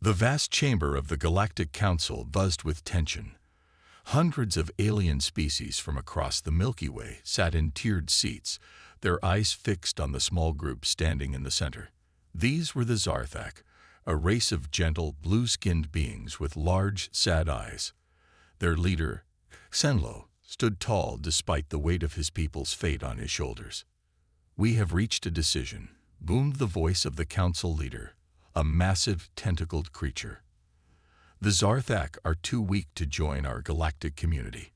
The vast chamber of the Galactic Council buzzed with tension. Hundreds of alien species from across the Milky Way sat in tiered seats, their eyes fixed on the small group standing in the center. These were the Zarthak, a race of gentle, blue-skinned beings with large, sad eyes. Their leader, Senlo, stood tall despite the weight of his people's fate on his shoulders. "We have reached a decision," boomed the voice of the council leader, a massive, tentacled creature. "The Zarthak are too weak to join our galactic community.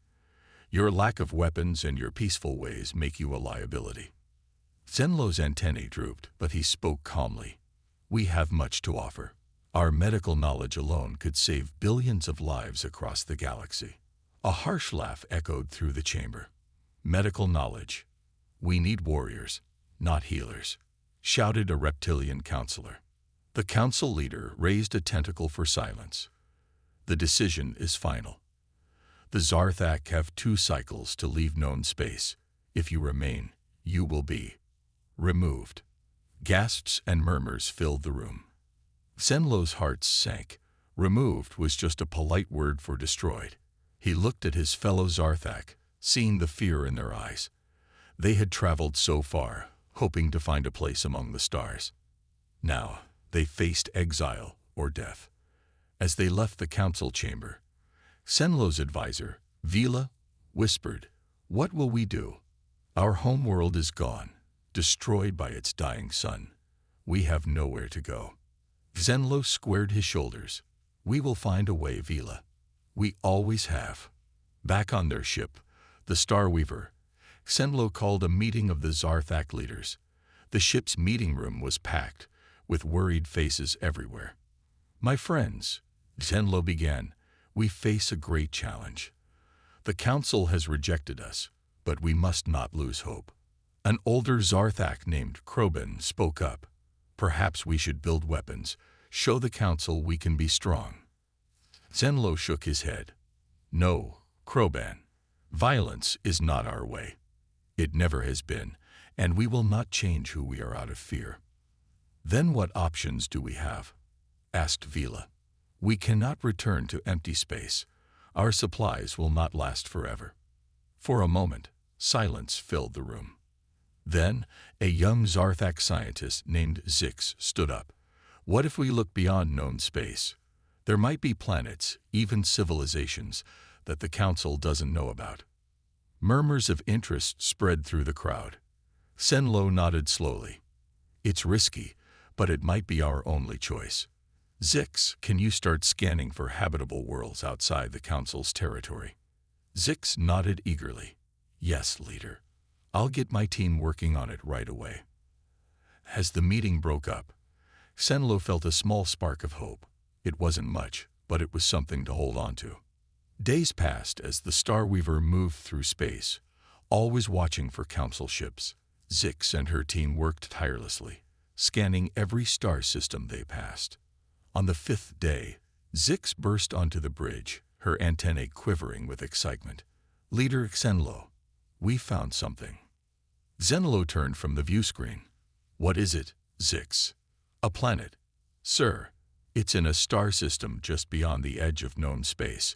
Your lack of weapons and your peaceful ways make you a liability." Zenlo's antennae drooped, but he spoke calmly. "We have much to offer. Our medical knowledge alone could save billions of lives across the galaxy." A harsh laugh echoed through the chamber. "Medical knowledge? We need warriors, not healers," shouted a reptilian counselor. The council leader raised a tentacle for silence. "The decision is final. The Zarthak have 2 cycles to leave known space. If you remain, you will be removed." Gasps and murmurs filled the room. Zenlo's heart sank. Removed was just a polite word for destroyed. He looked at his fellow Zarthak, seeing the fear in their eyes. They had traveled so far, hoping to find a place among the stars. Now they faced exile or death. As they left the council chamber, Senlo's advisor, Vila, whispered, "What will we do? Our homeworld is gone, destroyed by its dying sun. We have nowhere to go." Zenlo squared his shoulders. "We will find a way, Vila. We always have." Back on their ship, the Starweaver, Zenlo called a meeting of the Zarthak leaders. The ship's meeting room was packed, with worried faces everywhere. "My friends," Zenlo began, "we face a great challenge. The Council has rejected us, but we must not lose hope." An older Zarthak named Kroban spoke up. "Perhaps we should build weapons, show the Council we can be strong." Zenlo shook his head. "No, Kroban. Violence is not our way. It never has been, and we will not change who we are out of fear." "Then what options do we have?" asked Vila. "We cannot return to empty space. Our supplies will not last forever." For a moment, silence filled the room. Then, a young Zarthak scientist named Zix stood up. "What if we look beyond known space? There might be planets, even civilizations, that the Council doesn't know about." Murmurs of interest spread through the crowd. Senlo nodded slowly. "It's risky, but it might be our only choice. Zix, can you start scanning for habitable worlds outside the Council's territory?" Zix nodded eagerly. "Yes, leader. I'll get my team working on it right away." As the meeting broke up, Senlo felt a small spark of hope. It wasn't much, but it was something to hold on to. Days passed as the Starweaver moved through space, always watching for Council ships. Zix and her team worked tirelessly, scanning every star system they passed. On the 5th day, Zix burst onto the bridge, her antennae quivering with excitement. "Leader Senlo, we found something." Zenlo turned from the view screen. "What is it, Zix?" "A planet, sir. It's in a star system just beyond the edge of known space.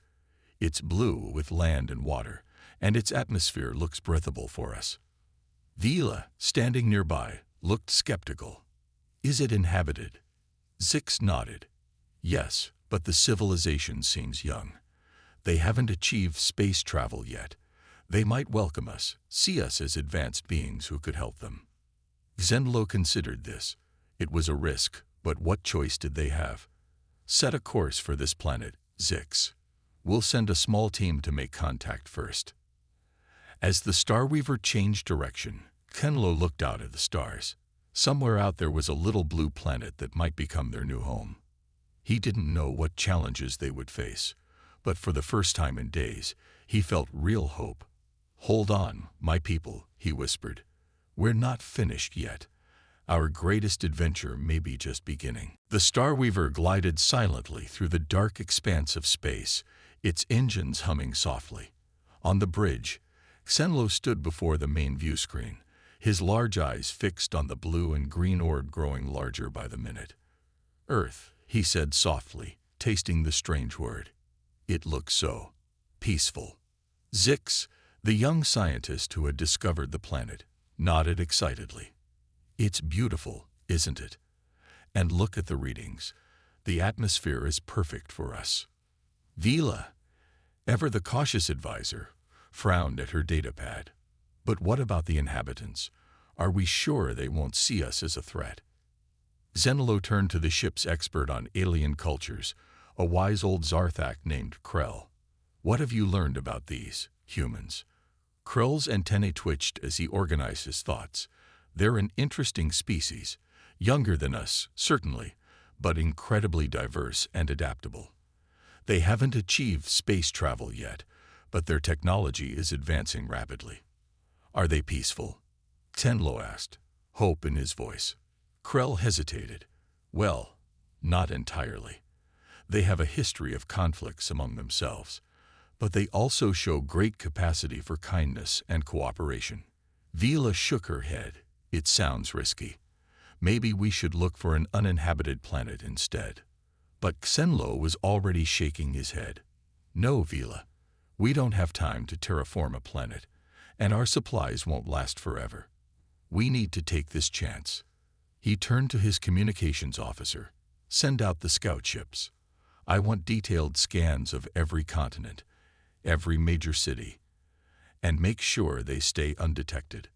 It's blue with land and water, and its atmosphere looks breathable for us." Vila, standing nearby, looked skeptical. "Is it inhabited?" Zix nodded. "Yes, but the civilization seems young. They haven't achieved space travel yet. They might welcome us, see us as advanced beings who could help them." Zenlo considered this. It was a risk, but what choice did they have? "Set a course for this planet, Zix. We'll send a small team to make contact first." As the Starweaver changed direction, Kenlo looked out at the stars. Somewhere out there was a little blue planet that might become their new home. He didn't know what challenges they would face, but for the first time in days, he felt real hope. "Hold on, my people," he whispered. "We're not finished yet. Our greatest adventure may be just beginning." The Starweaver glided silently through the dark expanse of space, its engines humming softly. On the bridge, Senlo stood before the main view screen, his large eyes fixed on the blue and green orb growing larger by the minute. "Earth," he said softly, tasting the strange word. It looked so peaceful. Zix, the young scientist who had discovered the planet, nodded excitedly. It's beautiful, isn't it? And look at the readings. The atmosphere is perfect for us. Vila, ever the cautious advisor, frowned at her datapad. But what about the inhabitants? Are we sure they won't see us as a threat? Zenlo turned to the ship's expert on alien cultures, a wise old Zarthak named Krell. What have you learned about these humans? Krell's antennae twitched as he organized his thoughts. They're an interesting species, younger than us, certainly, but incredibly diverse and adaptable. They haven't achieved space travel yet, but their technology is advancing rapidly. Are they peaceful? Tenlo asked, hope in his voice. Krell hesitated. Well, not entirely. They have a history of conflicts among themselves, but they also show great capacity for kindness and cooperation. Vila shook her head. It sounds risky. Maybe we should look for an uninhabited planet instead. But Xenlo was already shaking his head. No, Vila. We don't have time to terraform a planet, and our supplies won't last forever. We need to take this chance. He turned to his communications officer. Send out the scout ships. I want detailed scans of every continent, every major city, and make sure they stay undetected.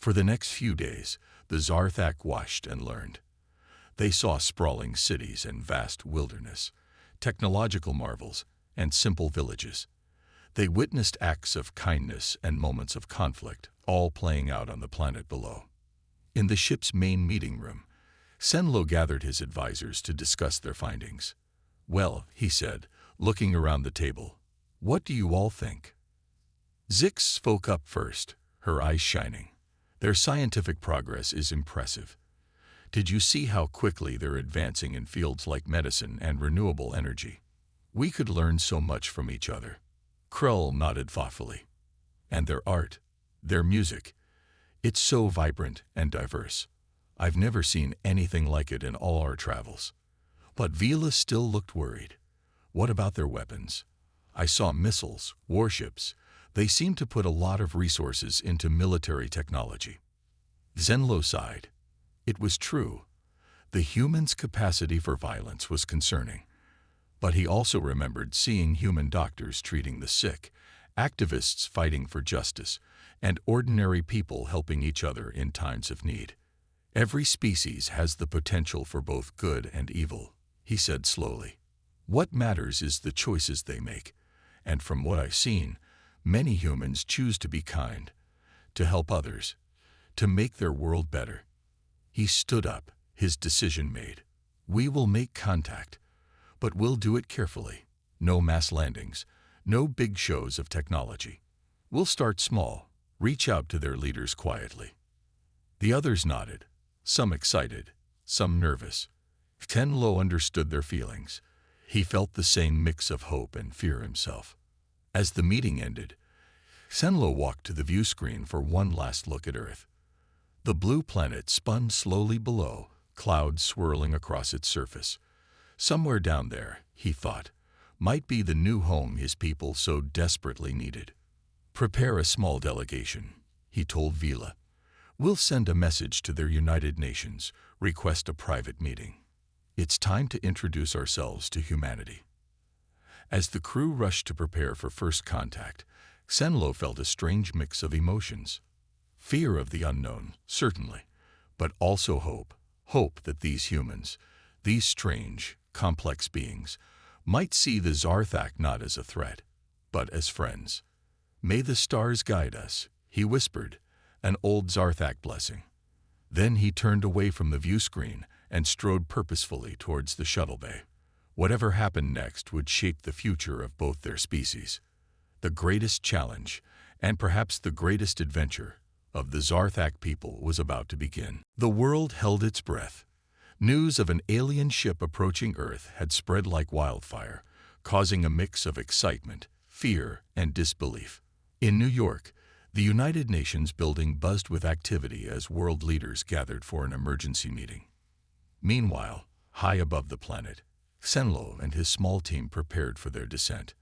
For the next few days, the Zarthak watched and learned. They saw sprawling cities and vast wilderness, technological marvels, and simple villages. They witnessed acts of kindness and moments of conflict, all playing out on the planet below. In the ship's main meeting room, Senlo gathered his advisors to discuss their findings. Well, he said, looking around the table, what do you all think? Zix spoke up first, her eyes shining. Their scientific progress is impressive. Did you see how quickly they're advancing in fields like medicine and renewable energy? We could learn so much from each other. Krull nodded thoughtfully. And their art, their music, it's so vibrant and diverse. I've never seen anything like it in all our travels. But Vila still looked worried. What about their weapons? I saw missiles, warships. They seem to put a lot of resources into military technology. Zenlo sighed. It was true. The humans' capacity for violence was concerning. But he also remembered seeing human doctors treating the sick, activists fighting for justice, and ordinary people helping each other in times of need. Every species has the potential for both good and evil, he said slowly. What matters is the choices they make, and from what I've seen, many humans choose to be kind, to help others, to make their world better. He stood up, his decision made. We will make contact, but we'll do it carefully. No mass landings, no big shows of technology. We'll start small, reach out to their leaders quietly. The others nodded, some excited, some nervous. Tenlo understood their feelings. He felt the same mix of hope and fear himself. As the meeting ended, Senlo walked to the view screen for one last look at Earth. The blue planet spun slowly below, clouds swirling across its surface. Somewhere down there, he thought, might be the new home his people so desperately needed. Prepare a small delegation, he told Vila. We'll send a message to their United Nations, request a private meeting. It's time to introduce ourselves to humanity. As the crew rushed to prepare for first contact, Senlo felt a strange mix of emotions. Fear of the unknown, certainly, but also hope. Hope that these humans, these strange, complex beings, might see the Zarthak not as a threat, but as friends. May the stars guide us, he whispered, an old Zarthak blessing. Then he turned away from the view screen and strode purposefully towards the shuttle bay. Whatever happened next would shape the future of both their species. The greatest challenge, and perhaps the greatest adventure, of the Zarthak people was about to begin. The world held its breath. News of an alien ship approaching Earth had spread like wildfire, causing a mix of excitement, fear, and disbelief. In New York, the United Nations building buzzed with activity as world leaders gathered for an emergency meeting. Meanwhile, High above the planet, Xenlo and his small team prepared for their descent.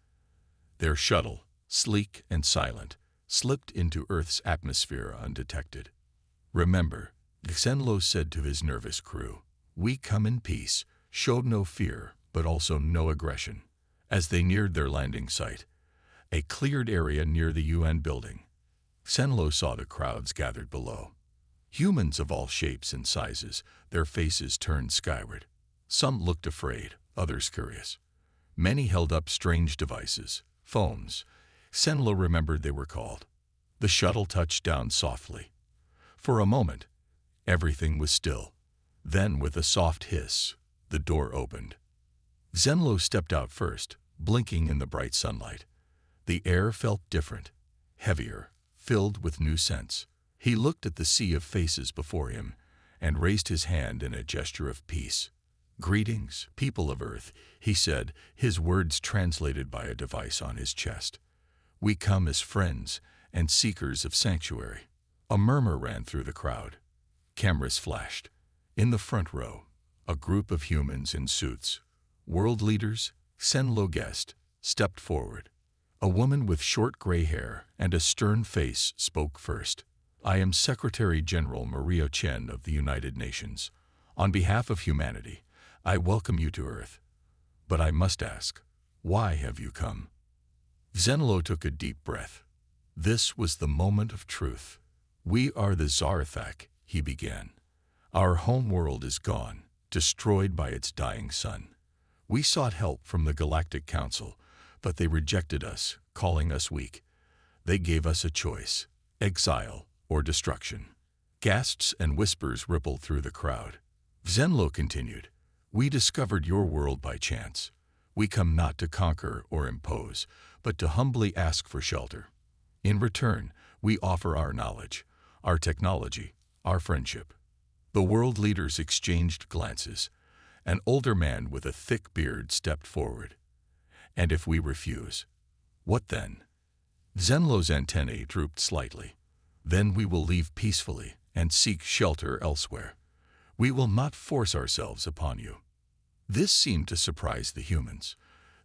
Their shuttle, sleek and silent, slipped into Earth's atmosphere undetected. "Remember," Xenlo said to his nervous crew, "we come in peace, showed no fear, but also no aggression." As they neared their landing site, a cleared area near the UN building, Xenlo saw the crowds gathered below. Humans of all shapes and sizes, their faces turned skyward. Some looked afraid, others curious. Many held up strange devices, phones. Xenlo remembered they were called. The shuttle touched down softly. For a moment, everything was still. Then, with a soft hiss, the door opened. Xenlo stepped out first, blinking in the bright sunlight. The air felt different, heavier, filled with new scents. He looked at the sea of faces before him and raised his hand in a gesture of peace. "Greetings, people of Earth," he said, his words translated by a device on his chest. "We come as friends and seekers of sanctuary." A murmur ran through the crowd. Cameras flashed. In the front row, a group of humans in suits, world leaders, Xenlo guessed, stepped forward. A woman with short gray hair and a stern face spoke first. "I am Secretary General Maria Chen of the United Nations. On behalf of humanity, I welcome you to Earth. But I must ask, why have you come?" Xenlo took a deep breath. This was the moment of truth. "We are the Zarthak," he began. "Our home world is gone, destroyed by its dying sun. We sought help from the Galactic Council, but they rejected us, calling us weak. They gave us a choice, exile or destruction." Gasps and whispers rippled through the crowd. Xenlo continued, "We discovered your world by chance. We come not to conquer or impose, but to humbly ask for shelter. In return, we offer our knowledge, our technology, our friendship." The world leaders exchanged glances. An older man with a thick beard stepped forward. "And if we refuse, what then?" Xenlo's antennae drooped slightly. "Then we will leave peacefully and seek shelter elsewhere. We will not force ourselves upon you." This seemed to surprise the humans.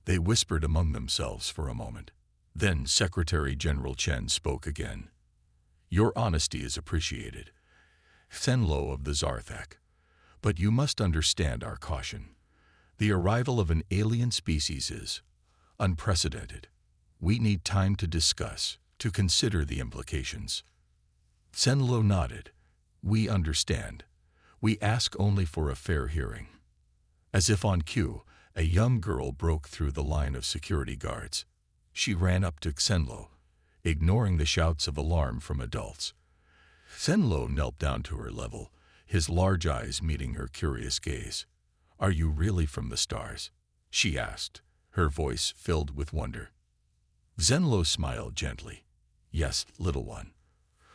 They whispered among themselves for a moment. Then Secretary General Chen spoke again. "Your honesty is appreciated, Xenlo of the Zarthak. But you must understand our caution. The arrival of an alien species is unprecedented. We need time to discuss, to consider the implications." Xenlo nodded. "We understand. We ask only for a fair hearing." As if on cue, a young girl broke through the line of security guards. She ran up to Xenlo, ignoring the shouts of alarm from adults. Xenlo knelt down to her level, his large eyes meeting her curious gaze. "Are you really from the stars?" she asked, her voice filled with wonder. Xenlo smiled gently. "Yes, little one.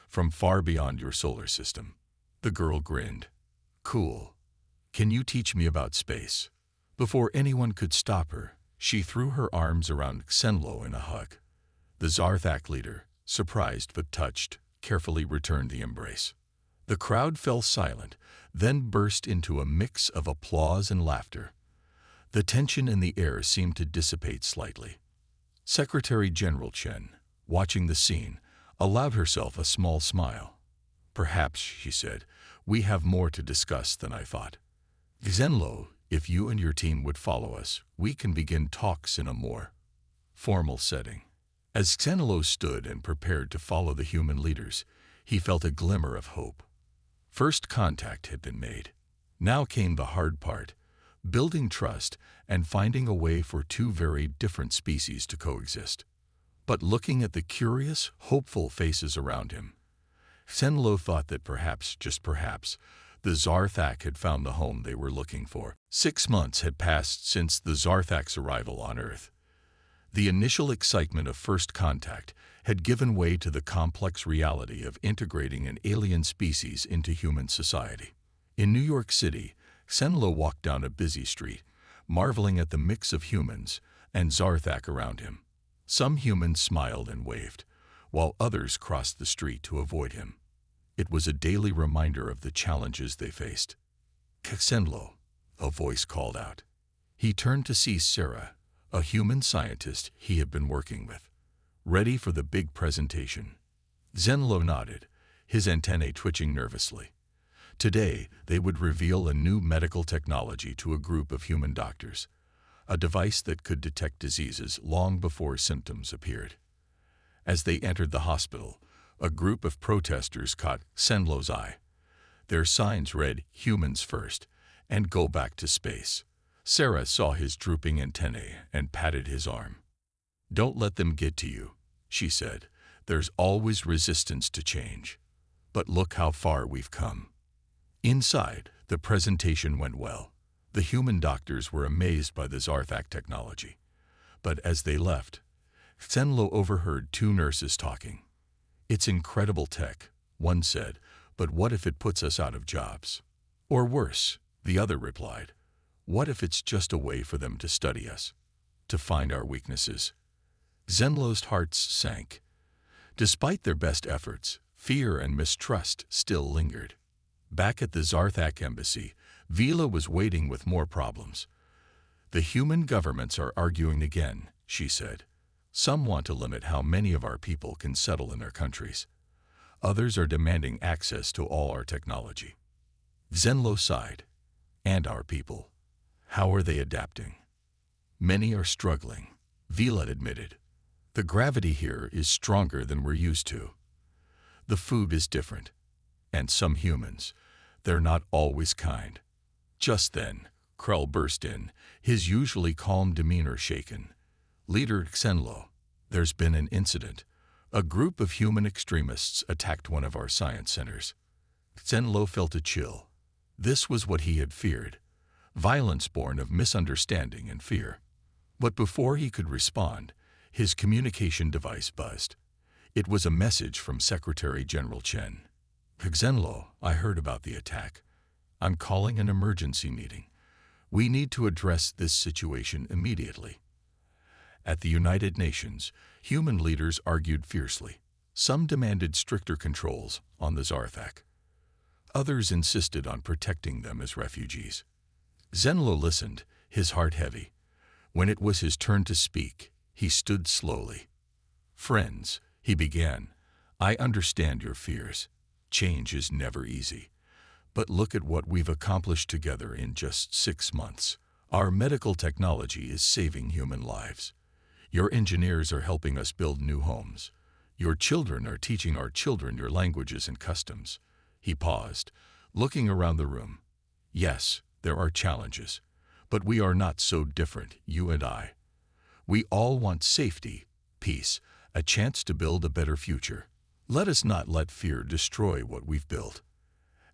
From far beyond your solar system." The girl grinned. "Cool. Can you teach me about space?" Before anyone could stop her, she threw her arms around Xenlo in a hug. The Zarthak leader, surprised but touched, carefully returned the embrace. The crowd fell silent, then burst into a mix of applause and laughter. The tension in the air seemed to dissipate slightly. Secretary General Chen, watching the scene, allowed herself a small smile. "Perhaps," she said, "we have more to discuss than I thought. Xenlo, if you and your team would follow us, we can begin talks in a more formal setting." As Xenlo stood and prepared to follow the human leaders, he felt a glimmer of hope. First contact had been made. Now came the hard part, building trust and finding a way for two very different species to coexist. But looking at the curious, hopeful faces around him, Xenlo thought that perhaps, just perhaps, the Zarthak had found the home they were looking for. 6 months had passed since the Zarthak's arrival on Earth. The initial excitement of first contact had given way to the complex reality of integrating an alien species into human society. In New York City, Xenlo walked down a busy street, marveling at the mix of humans and Zarthak around him. Some humans smiled and waved, while others crossed the street to avoid him. It was a daily reminder of the challenges they faced. Xenlo, a voice called out. He turned to see Sarah, a human scientist he had been working with, ready for the big presentation. Zenlo nodded, his antennae twitching nervously. Today, they would reveal a new medical technology to a group of human doctors, a device that could detect diseases long before symptoms appeared. As they entered the hospital, a group of protesters caught Zenlo's eye. Their signs read, "Humans first," and "Go back to space." Sarah saw his drooping antennae and patted his arm. "Don't let them get to you," she said. "There's always resistance to change. But look how far we've come." Inside, the presentation went well. The human doctors were amazed by the Zarthak technology. But as they left, Zenlo overheard two nurses talking. "It's incredible tech," one said, "but what if it puts us out of jobs?" "Or worse," the other replied. "What if it's just a way for them to study us, to find our weaknesses?" Zenlo's heart sank. Despite their best efforts, fear and mistrust still lingered. Back at the Zarthak embassy, Vila was waiting with more problems. "The human governments are arguing again," she said. "Some want to limit how many of our people can settle in their countries. Others are demanding access to all our technology." Zenlo sighed. "And our people? How are they adapting?" "Many are struggling," Vila admitted. "The gravity here is stronger than we're used to. The food is different. And some humans, they're not always kind." Just then, Krell burst in, his usually calm demeanor shaken. "Leader Zenlo, there's been an incident. A group of human extremists attacked one of our science centers." Zenlo felt a chill. This was what he had feared. Violence born of misunderstanding and fear. But before he could respond, his communication device buzzed. It was a message from Secretary General Chen. "Zenlo, I heard about the attack. I'm calling an emergency meeting. We need to address this situation immediately." At the United Nations, human leaders argued fiercely. Some demanded stricter controls on the Zarthak. Others insisted on protecting them as refugees. Zenlo listened, his heart heavy. When it was his turn to speak, he stood slowly. "Friends," he began, "I understand your fears. Change is never easy. But look at what we've accomplished together in just 6 months. Our medical technology is saving human lives. Your engineers are helping us build new homes. Your children are teaching our children your languages and customs." He paused, looking around the room. "Yes, there are challenges, but we are not so different, you and I. We all want safety, peace, a chance to build a better future. Let us not let fear destroy what we've built."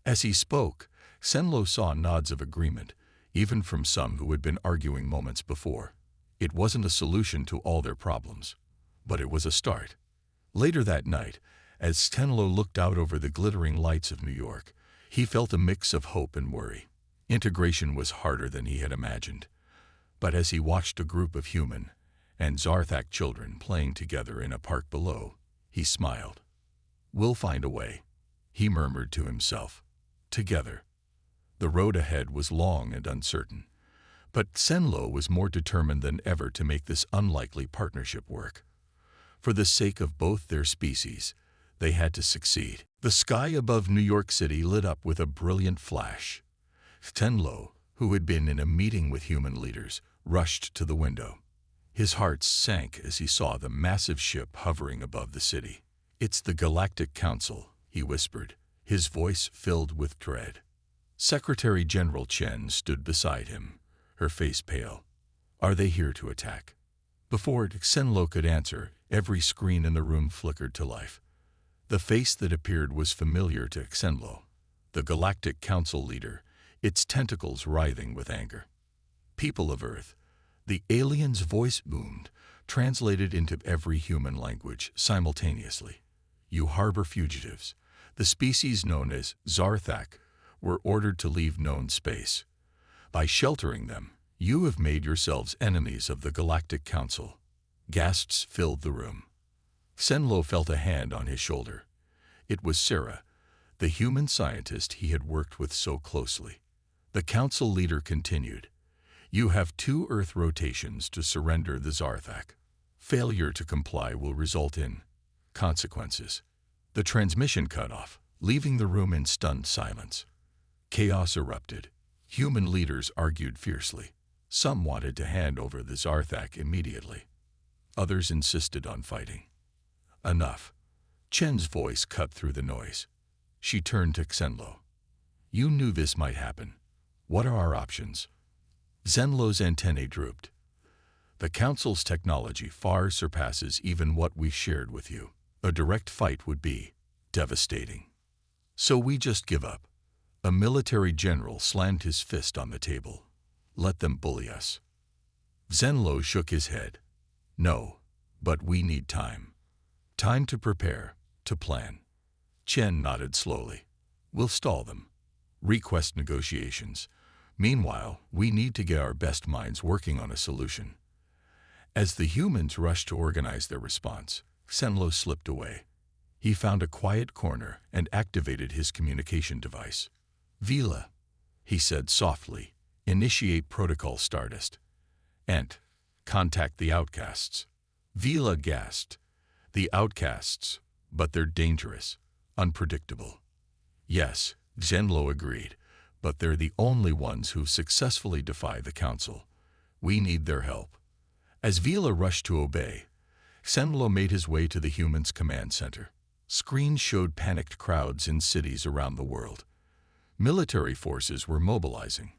As he spoke, Zenlo saw nods of agreement, even from some who had been arguing moments before. It wasn't a solution to all their problems, but it was a start. Later that night, as Zenlo looked out over the glittering lights of New York, he felt a mix of hope and worry. Integration was harder than he had imagined. But as he watched a group of human and Zarthak children playing together in a park below, he smiled. "We'll find a way," he murmured to himself. "Together." The road ahead was long and uncertain, but Zenlo was more determined than ever to make this unlikely partnership work. For the sake of both their species, they had to succeed. The sky above New York City lit up with a brilliant flash. Zenlo, who had been in a meeting with human leaders, rushed to the window. His heart sank as he saw the massive ship hovering above the city. "It's the Galactic Council," he whispered, his voice filled with dread. Secretary General Chen stood beside him, her face pale. "Are they here to attack?" Before Zenlo could answer, every screen in the room flickered to life. The face that appeared was familiar to Zenlo, the Galactic Council leader, its tentacles writhing with anger. "People of Earth," the alien's voice boomed, translated into every human language simultaneously. "You harbor fugitives. The species known as Zarthak were ordered to leave known space. By sheltering them, you have made yourselves enemies of the Galactic Council." Gasps filled the room. Zenlo felt a hand on his shoulder. It was Sarah, the human scientist he had worked with so closely. The council leader continued. You have 2 Earth rotations to surrender the Zarthak. Failure to comply will result in consequences. The transmission cut off, leaving the room in stunned silence. Chaos erupted. Human leaders argued fiercely. Some wanted to hand over the Zarthak immediately. Others insisted on fighting. Enough. Chen's voice cut through the noise. She turned to Zenlo. You knew this might happen. What are our options? Zenlo's antennae drooped. The Council's technology far surpasses even what we shared with you. A direct fight would be devastating. So we just give up. A military general slammed his fist on the table. Let them bully us. Zenlo shook his head. No, but we need time. Time to prepare, to plan. Chen nodded slowly. We'll stall them. Request negotiations. Meanwhile, we need to get our best minds working on a solution. As the humans rushed to organize their response, Zenlo slipped away. He found a quiet corner and activated his communication device. Vila, he said softly, initiate protocol Stardust. And contact the outcasts. Vila gasped. The outcasts, but they're dangerous, unpredictable. Yes, Zenlo agreed, but they're the only ones who successfully defy the Council. We need their help. As Vila rushed to obey, Zenlo made his way to the humans' command center. Screens showed panicked crowds in cities around the world. Military forces were mobilizing,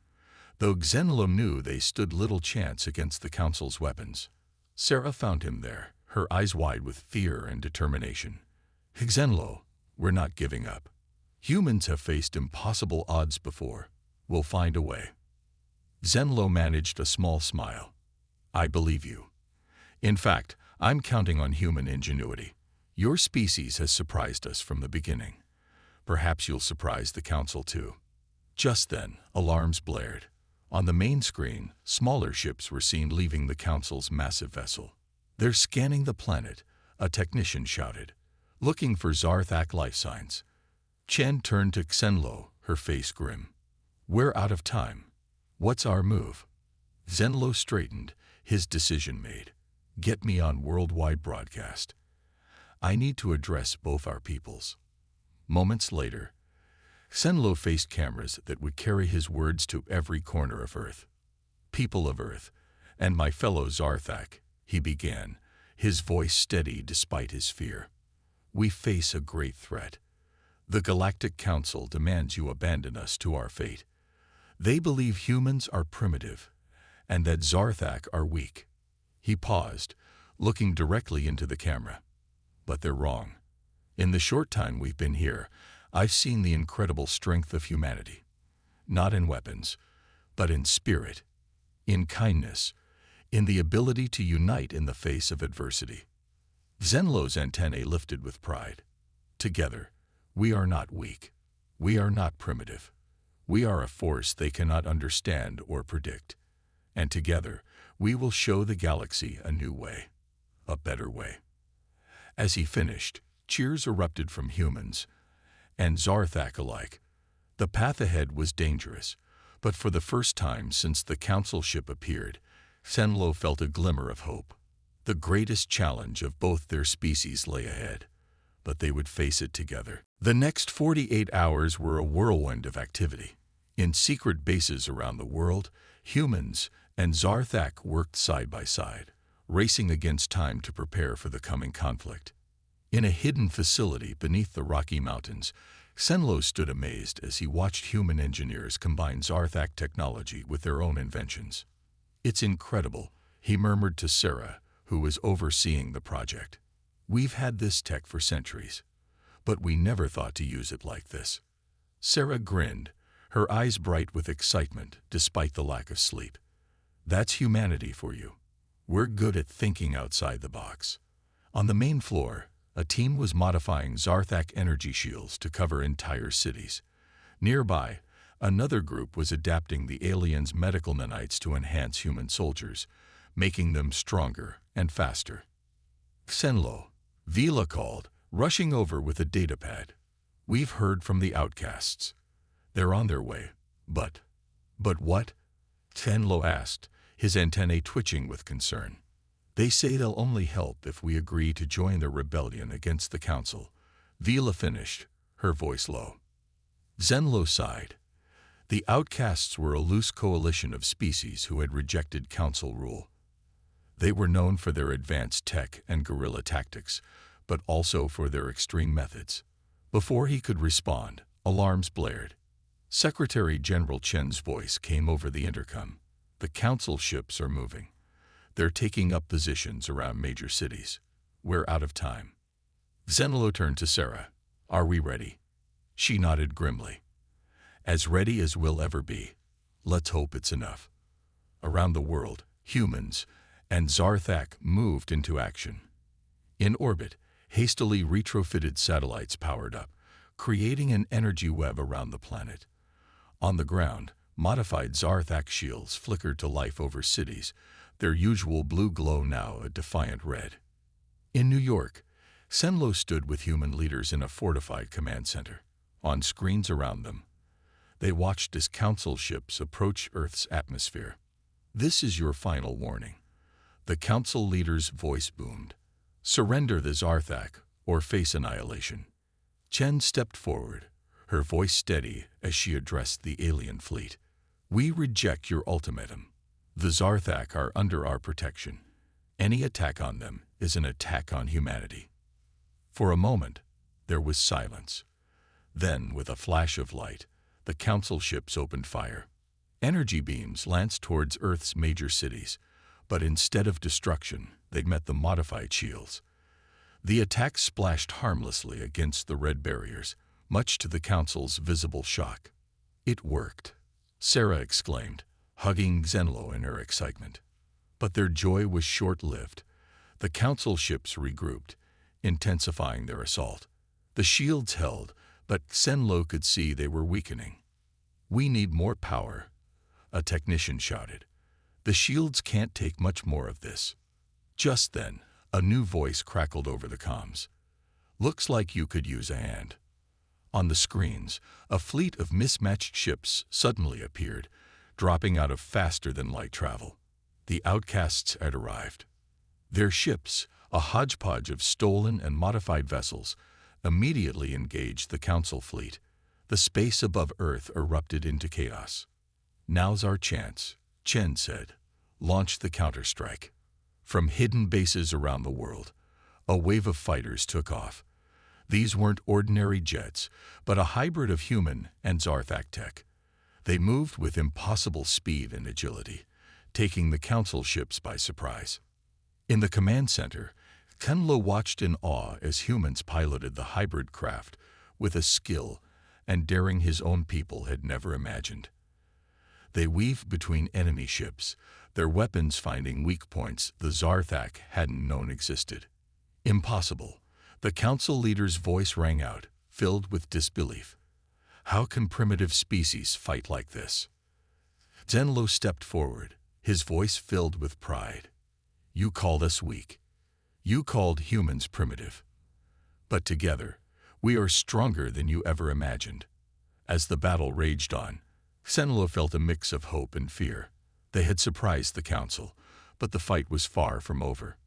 though Zenlo knew they stood little chance against the Council's weapons. Sarah found him there, her eyes wide with fear and determination. Zenlo, we're not giving up. Humans have faced impossible odds before. We'll find a way. Zenlo managed a small smile. I believe you. In fact, I'm counting on human ingenuity. Your species has surprised us from the beginning. Perhaps you'll surprise the Council too. Just then, alarms blared. On the main screen, smaller ships were seen leaving the Council's massive vessel. They're scanning the planet, a technician shouted, looking for Zarthak life signs. Chen turned to Zenlo, her face grim. We're out of time. What's our move? Zenlo straightened, his decision made. Get me on worldwide broadcast. I need to address both our peoples. Moments later, Zenlo faced cameras that would carry his words to every corner of Earth. People of Earth, and my fellow Zarthak, he began, his voice steady despite his fear. We face a great threat. The Galactic Council demands you abandon us to our fate. They believe humans are primitive, and that Zarthak are weak. He paused, looking directly into the camera. But they're wrong. In the short time we've been here, I've seen the incredible strength of humanity. Not in weapons, but in spirit, in kindness, in the ability to unite in the face of adversity. Zenlo's antennae lifted with pride. Together, we are not weak. We are not primitive. We are a force they cannot understand or predict. And together, we will show the galaxy a new way, a better way. As he finished, cheers erupted from humans and Zarthak alike. The path ahead was dangerous, but for the first time since the Council ship appeared, Zenlo felt a glimmer of hope. The greatest challenge of both their species lay ahead, but they would face it together. The next 48 hours were a whirlwind of activity. In secret bases around the world, humans and Zarthak worked side by side, racing against time to prepare for the coming conflict. In a hidden facility beneath the Rocky Mountains, Zenlo stood amazed as he watched human engineers combine Zarthak technology with their own inventions. It's incredible, he murmured to Sarah, who was overseeing the project. We've had this tech for centuries, but we never thought to use it like this. Sarah grinned, her eyes bright with excitement despite the lack of sleep. That's humanity for you. We're good at thinking outside the box. On the main floor, a team was modifying Zarthak energy shields to cover entire cities. Nearby, another group was adapting the aliens' medical nanites to enhance human soldiers, making them stronger and faster. Zenlo, Vila called, rushing over with a datapad. We've heard from the outcasts. They're on their way, but But what? Zenlo asked, his antennae twitching with concern. They say they'll only help if we agree to join the rebellion against the council. Vila finished, her voice low. Zenlo sighed. The outcasts were a loose coalition of species who had rejected council rule. They were known for their advanced tech and guerrilla tactics, but also for their extreme methods. Before he could respond, alarms blared. Secretary General Chen's voice came over the intercom. The council ships are moving. They're taking up positions around major cities. We're out of time. Zenlo turned to Sarah. Are we ready? She nodded grimly. As ready as we'll ever be. Let's hope it's enough. Around the world, humans and Zarthak moved into action. In orbit, hastily retrofitted satellites powered up, creating an energy web around the planet. On the ground, modified Zarthak shields flickered to life over cities, their usual blue glow now a defiant red. In New York, Zenlo stood with human leaders in a fortified command center. On screens around them, they watched as council ships approach Earth's atmosphere. This is your final warning. The council leader's voice boomed. Surrender the Zarthak or face annihilation. Chen stepped forward, her voice steady as she addressed the alien fleet. We reject your ultimatum. The Zarthak are under our protection. Any attack on them is an attack on humanity. For a moment, there was silence. Then, with a flash of light, the council ships opened fire. Energy beams lanced towards Earth's major cities, but instead of destruction, they met the modified shields. The attack splashed harmlessly against the red barriers, much to the council's visible shock. It worked, Sarah exclaimed, hugging Zenlo in her excitement. But their joy was short-lived. The council ships regrouped, intensifying their assault. The shields held, but Zenlo could see they were weakening. We need more power, a technician shouted. The shields can't take much more of this. Just then, a new voice crackled over the comms. Looks like you could use a hand. On the screens, a fleet of mismatched ships suddenly appeared, dropping out of faster-than-light travel. The outcasts had arrived. Their ships, a hodgepodge of stolen and modified vessels, immediately engaged the council fleet. The space above Earth erupted into chaos. Now's our chance, Chen said. Launch the counterstrike. From hidden bases around the world, a wave of fighters took off. These weren't ordinary jets, but a hybrid of human and Zarthak tech. They moved with impossible speed and agility, taking the council ships by surprise. In the command center, Zenlo watched in awe as humans piloted the hybrid craft with a skill and daring his own people had never imagined. They weaved between enemy ships, their weapons finding weak points the Zarthak hadn't known existed. Impossible. The council leader's voice rang out, filled with disbelief. How can primitive species fight like this? Zenlo stepped forward, his voice filled with pride. You called us weak. You called humans primitive. But together, we are stronger than you ever imagined. As the battle raged on, Zenlo felt a mix of hope and fear. They had surprised the council, but the fight was far from over.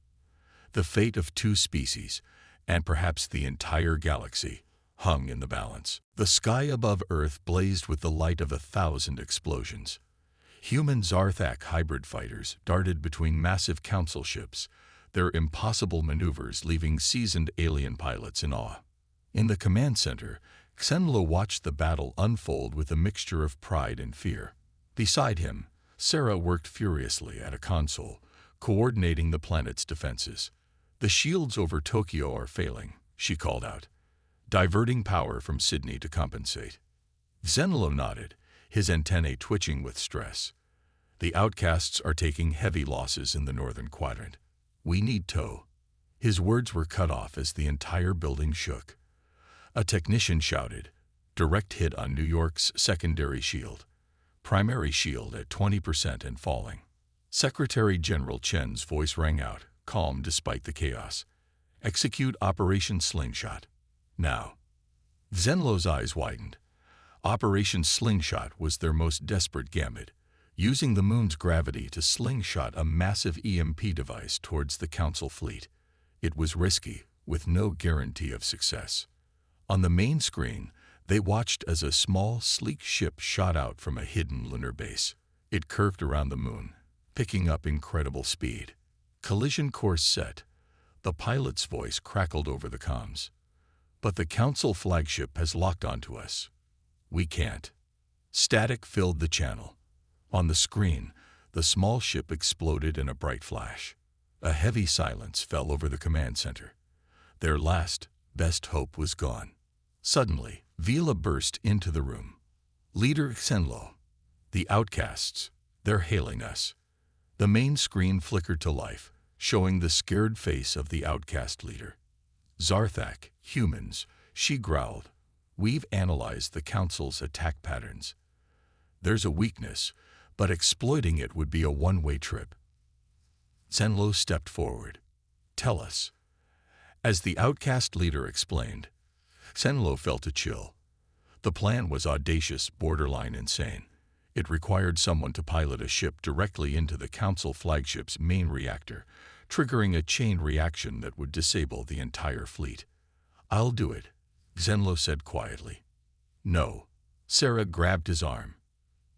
The fate of two species, and perhaps the entire galaxy, hung in the balance. The sky above Earth blazed with the light of 1,000 explosions. Human Zarthak hybrid fighters darted between massive council ships, their impossible maneuvers leaving seasoned alien pilots in awe. In the command center, Zenlo watched the battle unfold with a mixture of pride and fear. Beside him, Sarah worked furiously at a console, coordinating the planet's defenses. The shields over Tokyo are failing, she called out, diverting power from Sydney to compensate. Zenlo nodded, his antennae twitching with stress. The outcasts are taking heavy losses in the northern quadrant. We need tow. His words were cut off as the entire building shook. A technician shouted, direct hit on New York's secondary shield. Primary shield at 20% and falling. Secretary General Chen's voice rang out, calm despite the chaos. Execute Operation Slingshot. Now. Zenlo's eyes widened. Operation Slingshot was their most desperate gambit, using the moon's gravity to slingshot a massive EMP device towards the Council fleet. It was risky, with no guarantee of success. On the main screen, they watched as a small, sleek ship shot out from a hidden lunar base. It curved around the moon, picking up incredible speed. Collision course set. The pilot's voice crackled over the comms. But the Council flagship has locked onto us. We can't. Static filled the channel. On the screen, the small ship exploded in a bright flash. A heavy silence fell over the command center. Their last, best hope was gone. Suddenly, Vila burst into the room. Leader Xenlo. The outcasts. They're hailing us. The main screen flickered to life, showing the scared face of the outcast leader. Zarthak, humans, she growled. We've analyzed the Council's attack patterns. There's a weakness, but exploiting it would be a one-way trip. Xenlo stepped forward. Tell us. As the outcast leader explained, Xenlo felt a chill. The plan was audacious, borderline insane. It required someone to pilot a ship directly into the Council flagship's main reactor, triggering a chain reaction that would disable the entire fleet. I'll do it, Xenlo said quietly. No. Sarah grabbed his arm.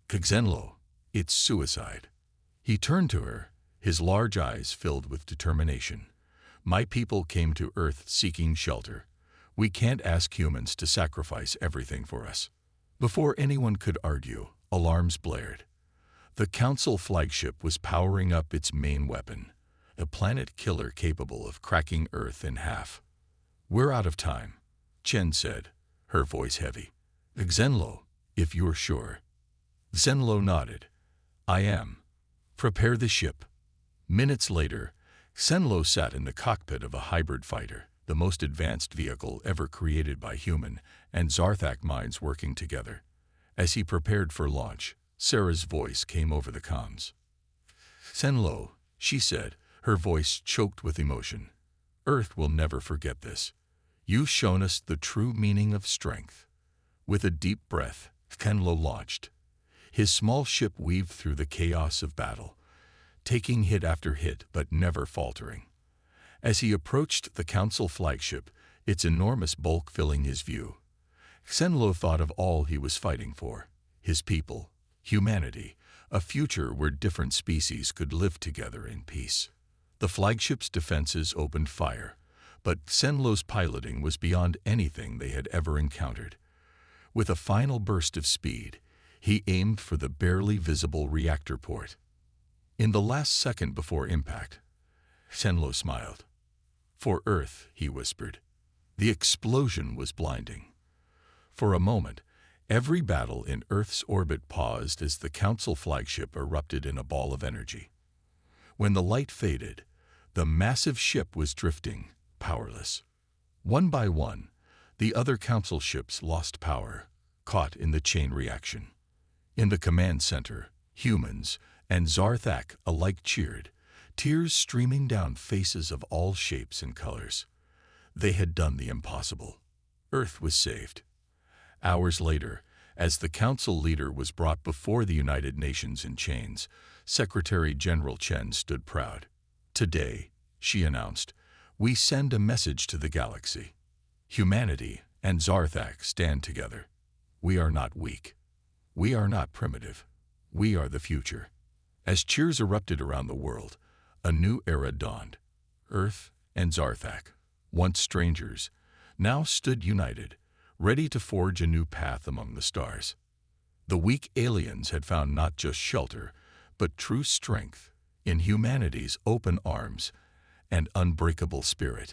Xenlo, it's suicide. He turned to her, his large eyes filled with determination. My people came to Earth seeking shelter. We can't ask humans to sacrifice everything for us. Before anyone could argue, alarms blared. The Council flagship was powering up its main weapon, a planet killer capable of cracking Earth in half. We're out of time, Chen said, her voice heavy. Xenlo, if you're sure. Xenlo nodded. I am. Prepare the ship. Minutes later, Xenlo sat in the cockpit of a hybrid fighter, the most advanced vehicle ever created by human and Zarthak minds working together. As he prepared for launch, Sarah's voice came over the comms. Xenlo, she said, her voice choked with emotion. Earth will never forget this. You've shown us the true meaning of strength. With a deep breath, Xenlo launched. His small ship weaved through the chaos of battle, taking hit after hit but never faltering. As he approached the Council flagship, its enormous bulk filling his view, Xenlo thought of all he was fighting for: his people, humanity, a future where different species could live together in peace. The flagship's defenses opened fire, but Xenlo's piloting was beyond anything they had ever encountered. With a final burst of speed, he aimed for the barely visible reactor port. In the last second before impact, Xenlo smiled. For Earth, he whispered. The explosion was blinding. For a moment, every battle in Earth's orbit paused as the Council flagship erupted in a ball of energy. When the light faded, the massive ship was drifting, powerless. One by one, the other Council ships lost power, caught in the chain reaction. In the command center, humans and Zarthak alike cheered, tears streaming down faces of all shapes and colors. They had done the impossible. Earth was saved. Hours later, as the Council leader was brought before the United Nations in chains, Secretary General Chen stood proud. Today, she announced, we send a message to the galaxy. Humanity and Zarthak stand together. We are not weak. We are not primitive. We are the future. As cheers erupted around the world, a new era dawned. Earth and Zarthak, once strangers, now stood united, ready to forge a new path among the stars. The weak aliens had found not just shelter, but true strength in humanity's open arms and unbreakable spirit.